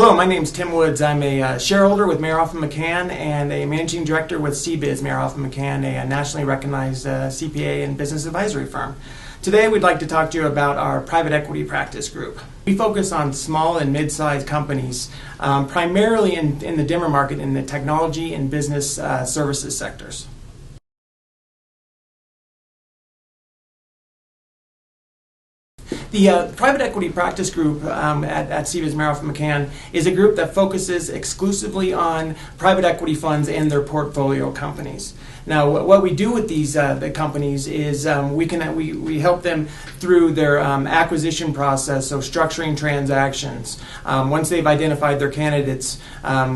Hello, my name is Tim Woods. I'm a shareholder with Mayer Hoffman McCann and a managing director with CBIZ, Mayer Hoffman McCann, a nationally recognized CPA and business advisory firm. Today we'd like to talk to you about our private equity practice group. We focus on small and mid-sized companies, primarily in the dimmer market in the technology and business services sectors. The private equity practice group at CBIZ Mayer Hoffman McCann is a group that focuses exclusively on private equity funds and their portfolio companies. Now, what we do with these the companies is we help them through their acquisition process, so structuring transactions. Once they've identified their candidates,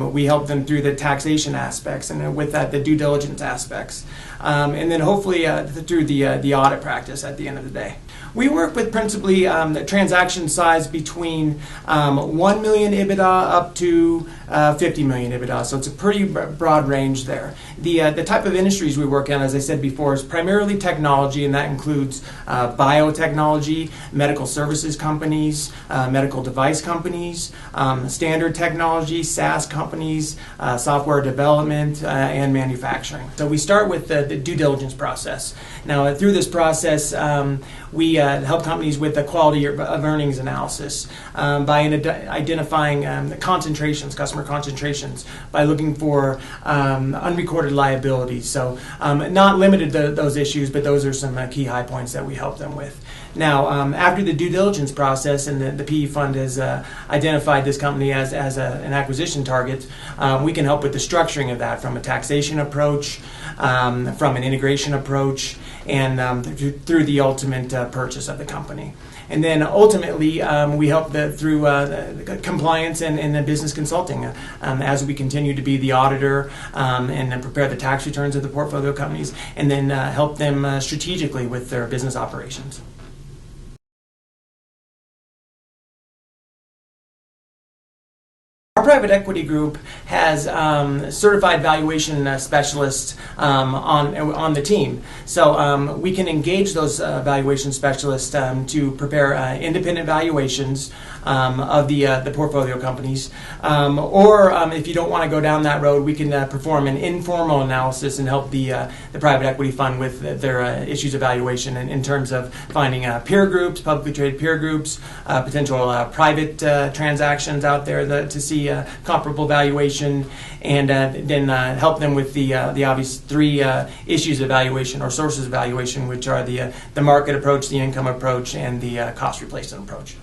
we help them through the taxation aspects, and with that, the due diligence aspects, and then hopefully through the audit practice at the end of the day. We work with principally the transaction size between 1 million EBITDA up to 50 million EBITDA, so it's a pretty broad range there. The type of industries we work in, as I said before, is primarily technology, and that includes biotechnology, medical services companies, medical device companies, standard technology, SaaS companies, software development, and manufacturing. So we start with the due diligence process. Now, through this process, we help companies with the quality of earnings analysis by identifying the concentrations, customer concentrations, by looking for unrecorded liabilities. So not limited to those issues, but those are some key high points that we help them with. Now, after the due diligence process and the PE fund has identified this company as an acquisition target, we can help with the structuring of that from a taxation approach, from an integration approach, and through the ultimate purchase of the company. And then ultimately, we help through the compliance and the business consulting as we continue to be the auditor and prepare the tax returns of the portfolio companies, and then help them strategically with their business operations. Our private equity group has certified valuation specialists on the team. So we can engage those valuation specialists to prepare independent valuations of the portfolio companies. Or if you don't want to go down that road, we can perform an informal analysis and help the private equity fund with their issues of valuation in terms of finding peer groups, publicly traded peer groups, potential private transactions out there to see comparable valuation, and then help them with the obvious three issues of valuation or sources of valuation, which are the market approach, the income approach, and the cost replacement approach.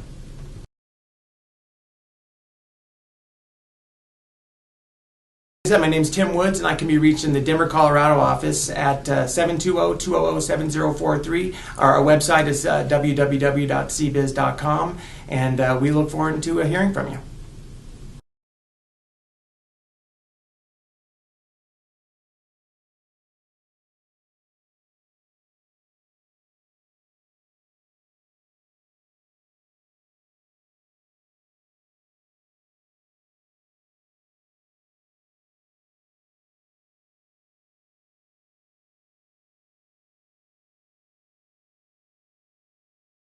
My name is Tim Woods, and I can be reached in the Denver, Colorado office at 720-200-7043. Our website is www.cbiz.com, and we look forward to hearing from you.